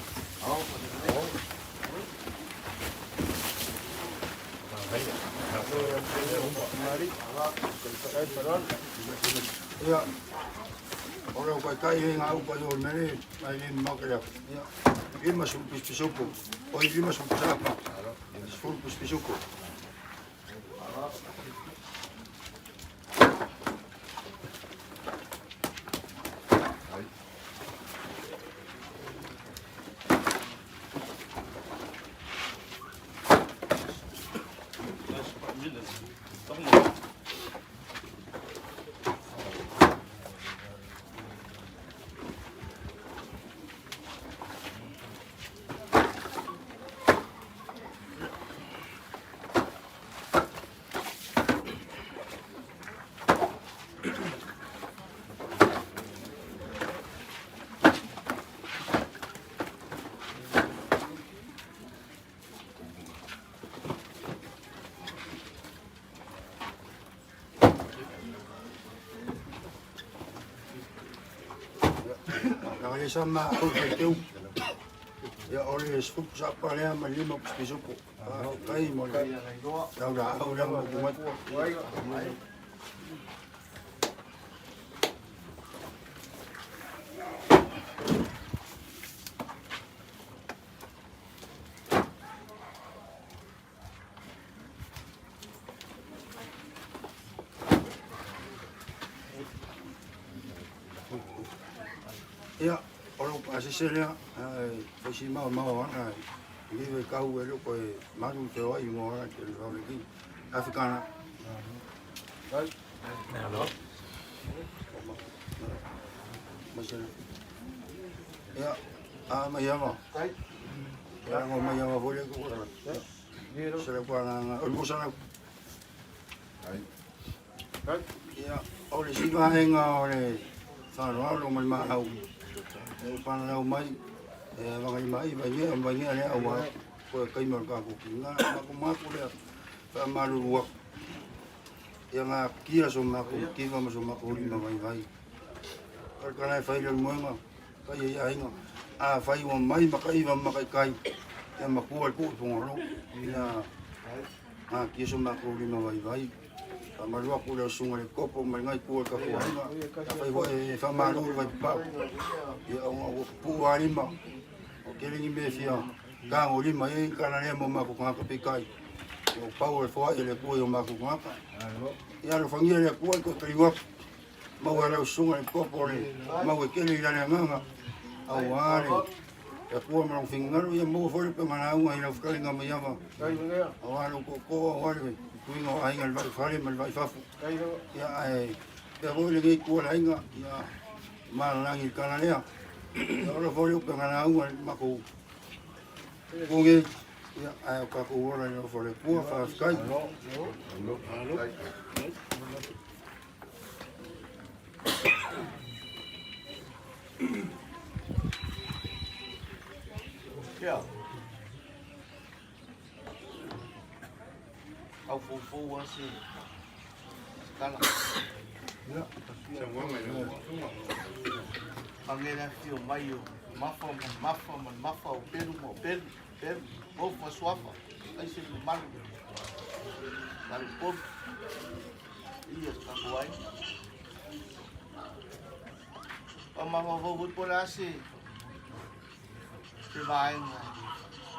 ya orang kai ngau pa yo meri ai ni makala ya ini masuk pisoko oh ini masuk apa full pisoko le sama au teu. Ya ole skup sa palea ma lima pisupo. Kai mo le. Tau da au la mo kumat. Ya, orang pasisnya, pasti mau ana, ini kau elok kau malu tewa imo ana jadi kau lagi, Afrikaner. Halo. Macam, ya, mayama. Orang mau mayama boleh kau orang. Selepas orang, orang sana. Ya, oleh si bahaya oleh, sana orang mau. Panau mai wangai mai banyak le awak ko kai mar ka ko kinga aku maku le pa malu wak yang kia so maku kinga so maku ri mai vai kana fai le mo ma kai ya inga fai wa mai makai wa makai kai yang maku al ko ngoro ya kia so maku ri mai vai malu aku le sunga le kopo mai ngai ko ka ko inga fai wa fa malu vai pa ya o puari ma o kelingi me fia ka o lima e kana le mo ma ko ka pikai o pau le foi le ko o ma ko ka ya lo fangia le ko ko triwa ma wa le sunga le kopo le ma we kele la nganga au wale ya ko ma fingaro ya mo fo le pe mana u ai lo ka nga me yama au wale ko wale kuingo ai ngal vai fale mal vai fafu ya ai ya bo le ko la inga ya malangi kana lea ora foi o kana u ma ko nge ya ai ka ko ora no foi ko fa sky ya au fu assim kala ya Semua mai. Angela fio maio mafa o pelu o fa suafa ai se malu malu pop ia ka kuai ama vo por assim se vai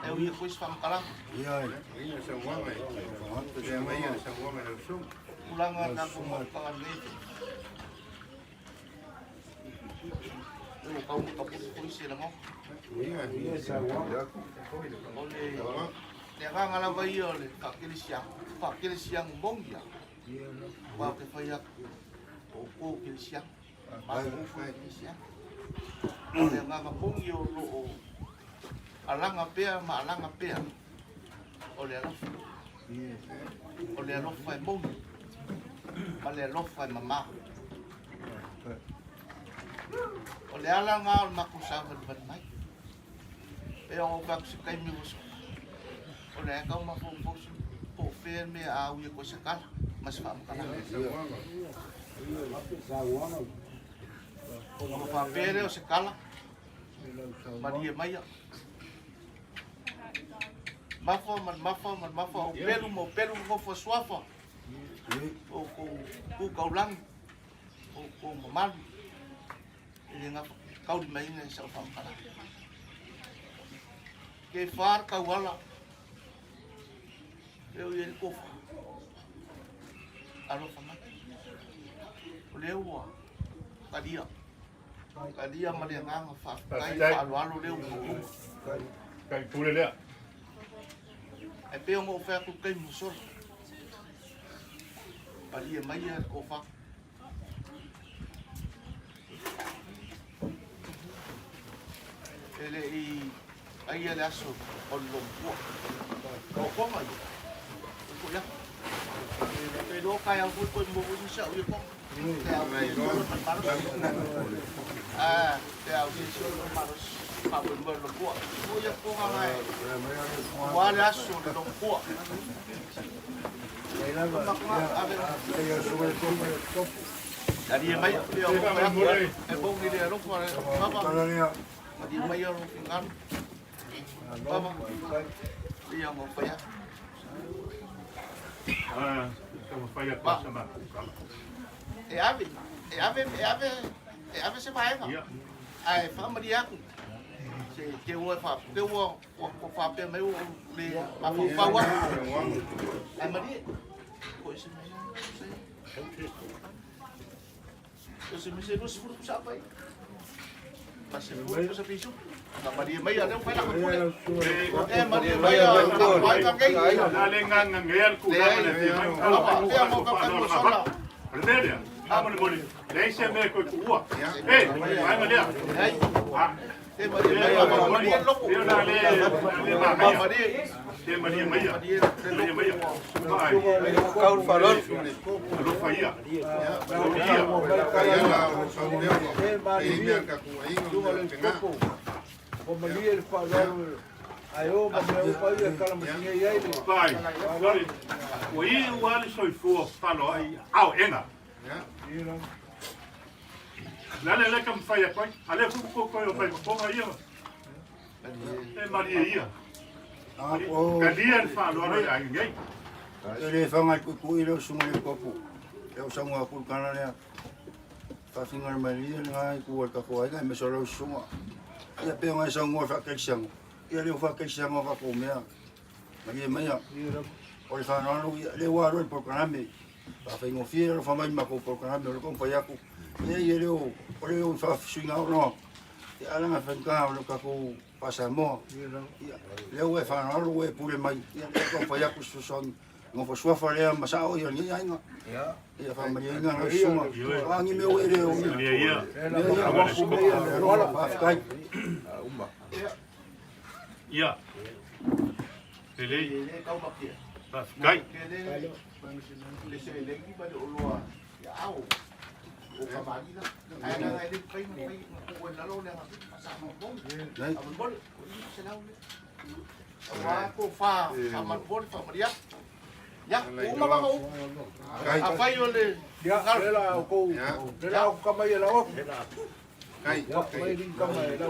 eu ia com isso fam kala ya Ini semua mai. Semua mai semua mai langsung. ulangan aku mau kangen itu kau polisi lah mau Ini semua. oleh dia kan ngalah bayi oleh tak kiri siang bong dia bawa ke fayak opo kiri siang bawa kiri siang oleh ngalah bong yo lo alang apea oleh lo fai bong oleh lo fai mama oleh alang ngal makusaban ban mai pero bak sikai mi bos oleh kau mafungfus po fer me au ye ko sekal mas fam kana o fa pere o sekala madia maya mafa o pelu mo fo swafa o kau lang o mamal ini ngap kau di main sa fam kana ke far ka wala eu ia ko alo fama lewa kadia mali nga fa kai fa alo leu Kai pule le. e pe mo fa ku kai musor ali mai ko fa ele I ai ele aso o lompo ko mai ko ya pero kaya ko mo ko sa uyo ko te au so maros pabon ber lompo ko ya ko mai wala aso lompo Tadi mai dia bong ni dia lupa apa. Tadi mai dia kan. Apa? Dia mau payah. Sama payah sama. Ave se vai, não? Ai, fama de água. Se que o fape meu le a fawa. Ai Maria. Pois se me se nos furu sa pai. Mas se furu sa piso. Na Maria mai ada vai lá com ele. Maria mai vai também. Dale ngangangear ku kama le Apa? Primeiro, vamos no deixa me com o Ei, vai Maria. Maria louco. Maria Maria. Kau falon. Lo faia. Ayo, mas eu pai aquela matinha e aí. Pai, sorry. O ali soi fu falo ai au enga. Lale le kam fai pai. Ale fu ko ko pai ko mai ia. Maria ia. Kadian falo ai ngai. Ele fanga ku ilo sungai kopu. Eu sanga ku kana ne. Fasingar Maria ngai ku ka ko ai me solo sunga. Ia pe ngai sanga fa kexang. Ia le fa kexang fa ko mea. Maria mea. Oi fa no le waro el programa. Fa fengo fiero fa mai ma ko programa lo kon fa yaku. Ia le o fa singa no. Ia ala fa ka lo ka ko pasa mo. Le o fa no lo e pure mai. Ia ko fa yaku son ngo fa sua fa le masao ia ni ainga. Ia fa Maria nga no suma. Wangi me o ele o. Ia. Rola fa kai. Ia. Ele kau pakai. kai. Le se le ki ba o loa. Ya au. O ka ba ni na. Ai na ai le pai ko na lo le sa mo bom. Dai. Am bol. Se na le. Wa ko fa am bol fa Maria. Ya, uma ba ko. A fai o le. Ya, ela o ko. Ela o kama ia la o. Kai. Mai rin kama ela.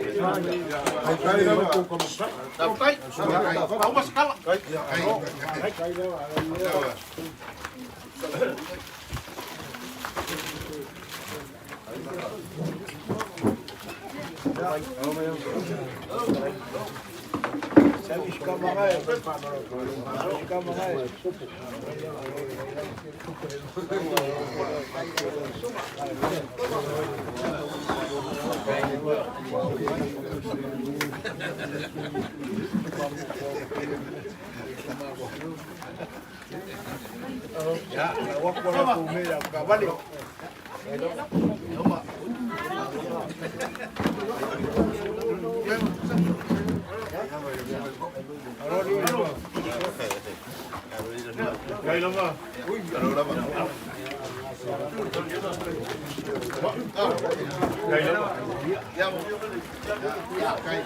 Kai. Au mas kala. Kai. Ya, awak wala ko me ka bali. Kai lama. Kai lama. Ya, kai.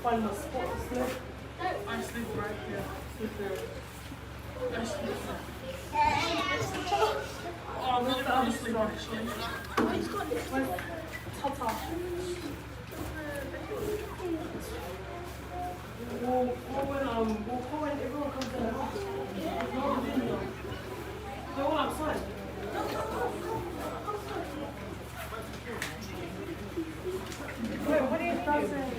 Find my spot to sleep. I sleep right here. Sleep there. I sleep there. Oh, I'm really bad asleep actually. He's got this one. Tata. We'll go when everyone comes in the house. No video. They're all outside. Wait, what are you doing?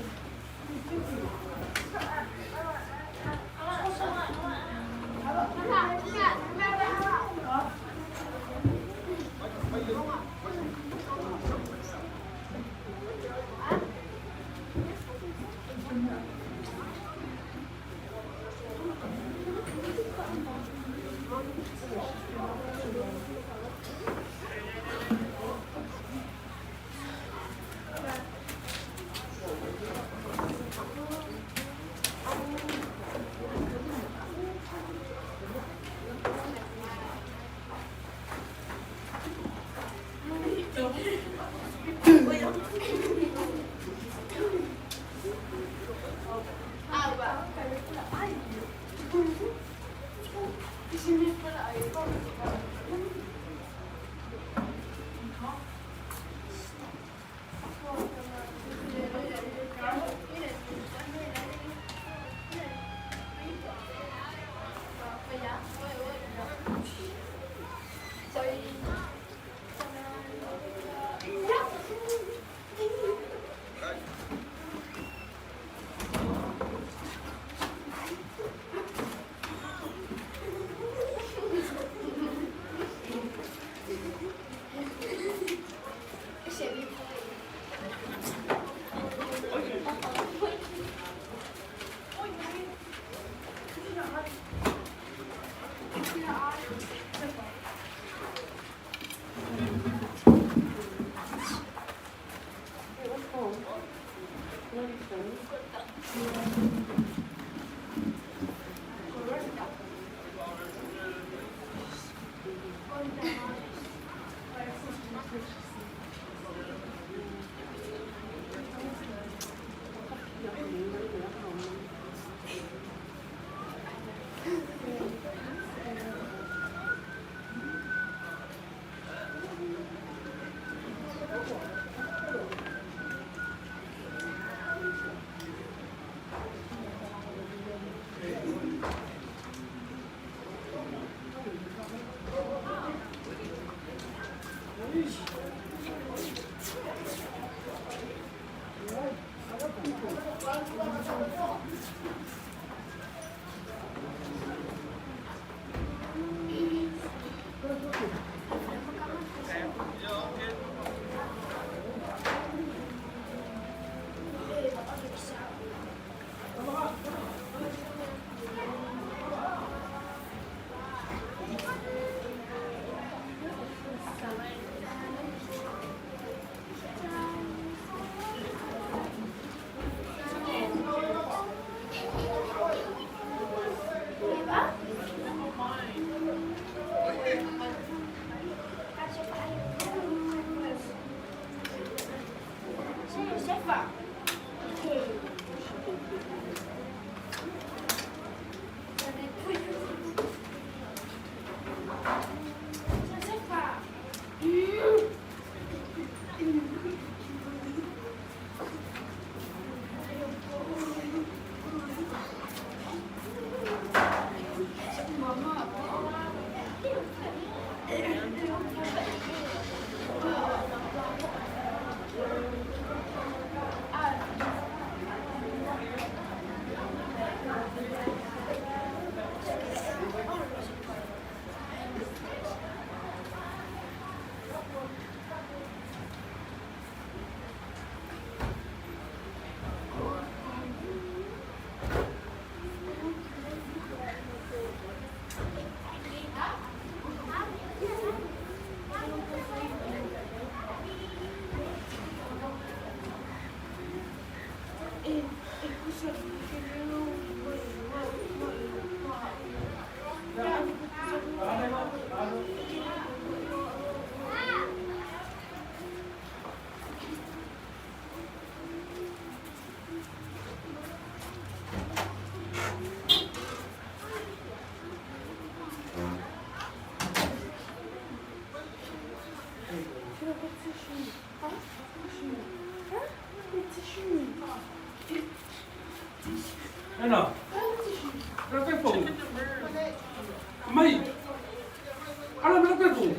Ano? Berapa pun? Mai. Alam berapa pun?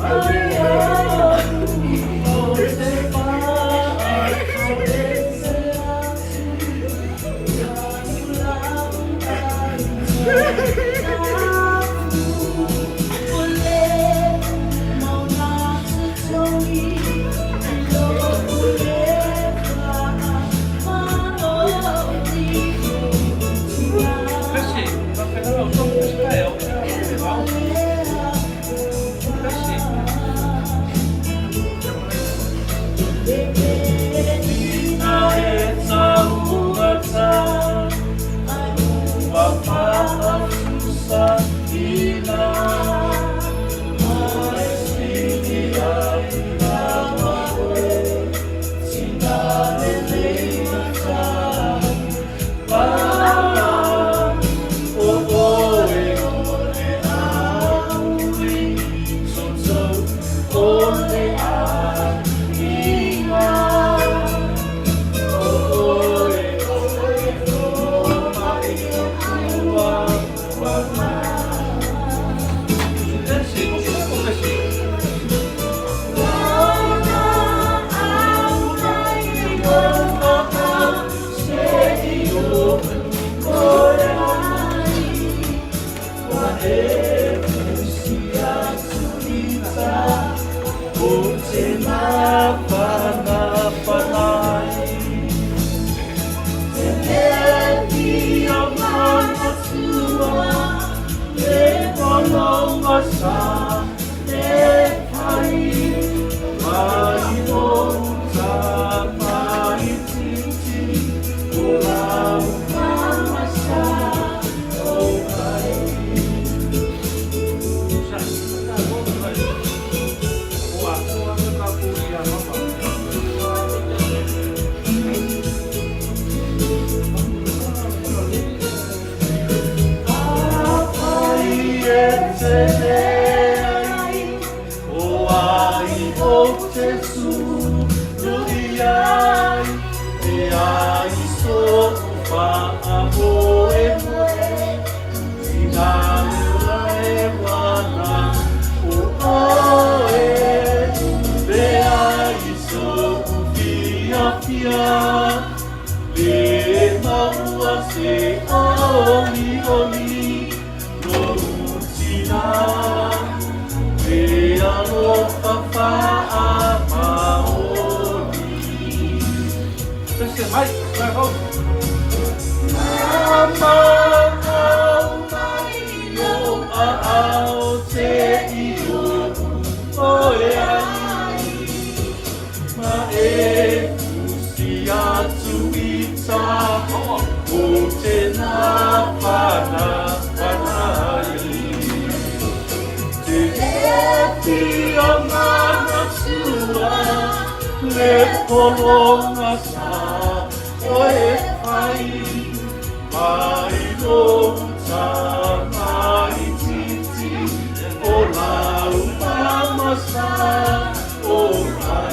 Oh, yeah. ai o ai o Jesús no ai e ai so fa amo e moe ina e wana o oe e ai so fia fia le maua se oli oli no utina e alo papa amaoni. Listen, Mike, back home. Mama au mai o au te iu o e ai ma e kusi atu i ta o te na pana panai te eti o mana sua le polonga sa o e pai mai no ta mai titi o lau mama sa o mai.